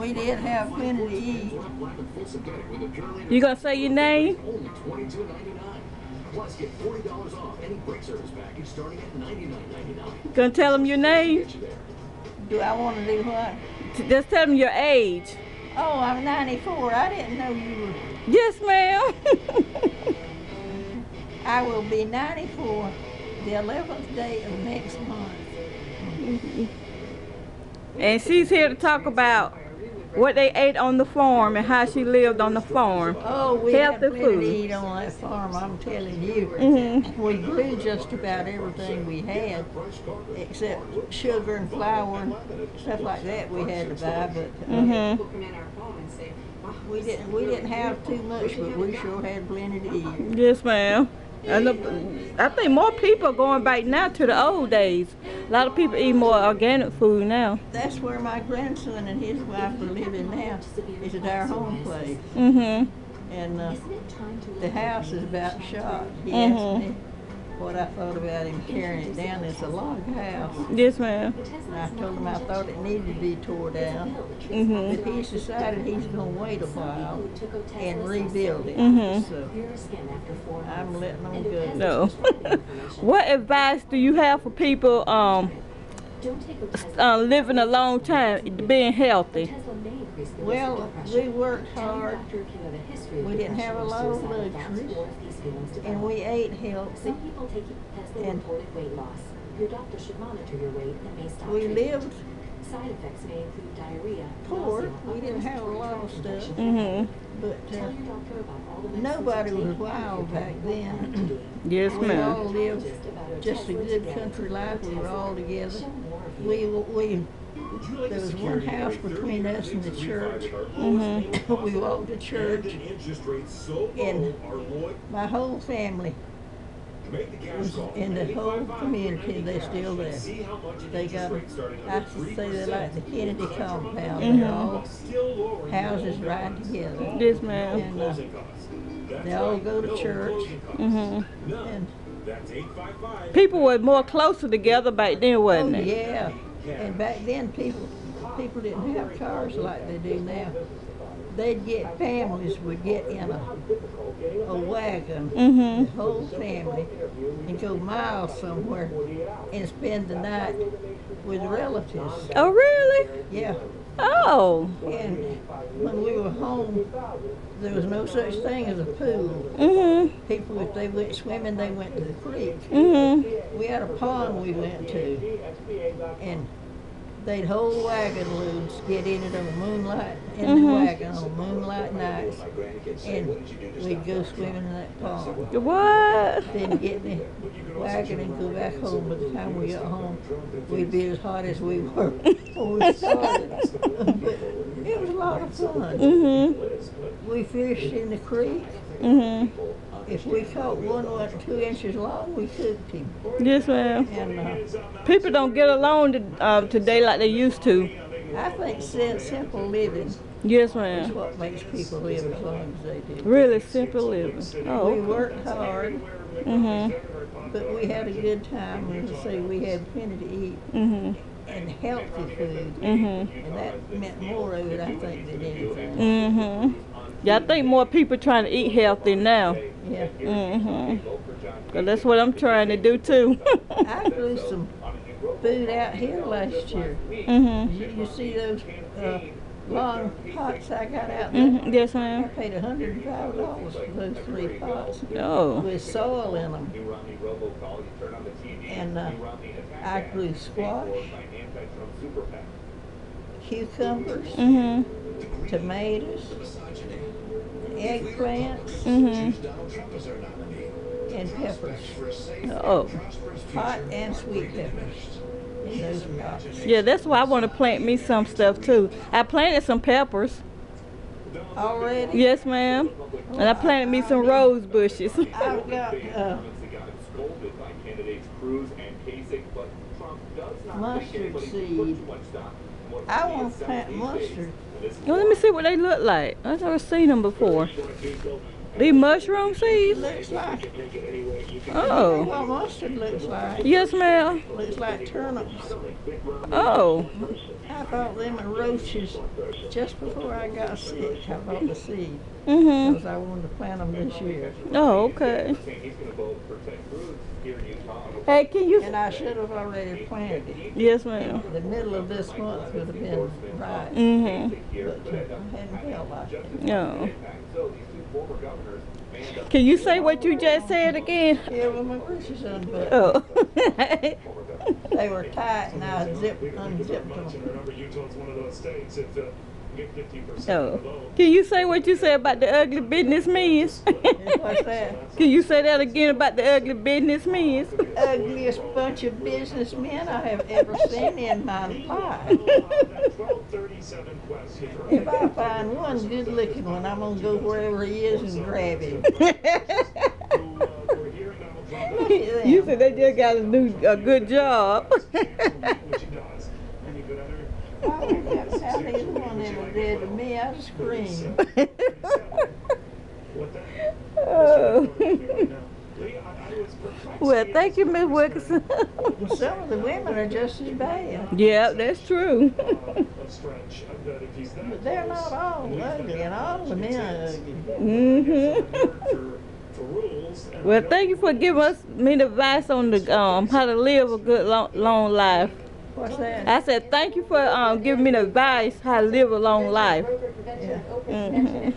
We did have plenty to eat. You gonna say your name? Plus, get $40 off any brake service package starting at $99.99. Gonna tell them your name? Do I want to do what? Just tell them your age. Oh, I'm 94. I didn't know you were. Yes, ma'am. I will be 94 the 11th day of next month. And she's here to talk about what they ate on the farm and how she lived on the farm. Oh, we Healthy had plenty food. to eat on that farm, I'm telling you. We grew just about everything we had, except sugar and flour and stuff like that we had to buy. But we didn't have too much, but we sure had plenty to eat. Yes, ma'am. And I think more people are going back now to the old days. A lot of people eat more organic food now. That's where my grandson and his wife are living now, is at our home place. And the house is about shot. He asked me what I thought about him tearing it down. It's a log house. Yes, ma'am. And I told him I thought it needed to be tore down. But he's decided he's going to wait a while and rebuild it. So I'm letting him go. No. What advice do you have for people living a long time, being healthy? Well, we worked hard. We didn't have a lot of luxuries, and we ate healthy. And we lived poor. We didn't have a lot of stuff. But nobody was wild back then. Yes, We ma'am. all lived just a good country life. We were all together. There was one house between us and the church. We walked to church, and my whole family was in the whole community. They're still there. They got, I should say, they're like the Kennedy compound. They're all houses right together. Yes, ma'am. And they all go to church. And People were more closer together back then, wasn't it? yeah. And back then, people didn't have cars like they do now. Families would get in a wagon, the whole family, and go miles somewhere and spend the night with relatives. Oh, really? Yeah. Oh. And when we were home, there was no such thing as a pool. People, if they went swimming, they went to the creek. We had a pond we went to, and they'd hold wagon loads, get in it on moonlight, in the wagon on moonlight nights, and we'd go swimming in that pond. What? Then get in the wagon and go back home. By the time we got home, we'd be as hot as we were when we started. But it was a lot of fun. We fished in the creek. If we caught one 2 inches long, we cooked him. Yes, ma'am. And People don't get along today like they used to. I think simple living Yes, is ma'am. what makes people live as long as they do. Really simple living. We Oh. worked hard, but we had a good time. As I say, we had plenty to eat and healthy food, and that meant more of it, I think, than anything. Yeah, I think more people trying to eat healthy now. Yeah. Cause that's what I'm trying to do too. I grew some food out here last year. You see those long pots I got out there? Yes, I ma'am. paid $105 for those 3 pots Oh. with soil in them. And I grew squash, cucumbers, tomatoes, eggplants, and peppers. Oh. Hot and sweet peppers in those pots. Yeah, that's why I want to plant me some stuff too. I planted some peppers. Already? Yes, ma'am. And I planted me some rose bushes. I've got mustard seed. I want to plant mustard. Well, let me see what they look like. I've never seen them before. These mushroom seeds? Looks like. Oh. What mustard looks like. Yes, ma'am. Looks like turnips. Oh. I bought them in roaches just before I got sick. I bought the seed Mhm. because I wanted to plant them this year. Oh, okay. Hey, can you? And I should have already planted it. Yes, ma'am. The middle of this month would have been right, Mhm. but I hadn't felt like it. No. Can you say what you just said again? Yeah, well, my bushes unbuttoned. Oh. They were tight and I unzipped them. Oh. Can you say what you said about the ugly businessmen? What's that? Can you say that again about the ugly businessmen? Ugliest bunch of businessmen I have ever seen in my life. If I find one good looking one, I'm going to go wherever he is and grab him. Look at You them. said they just got to do a good job. I wouldn't have to have either one of them did to me. I'd scream. Oh. Well, thank you, Miss Wilkinson. Some of the women are just as bad. Yeah, that's true. But they're not all ugly, and all the men are ugly. Mhm. Well, thank you for giving me the advice on the how to live a good long life. What's that? I said thank you for giving me the advice how to live a long life. Yeah. Mhm.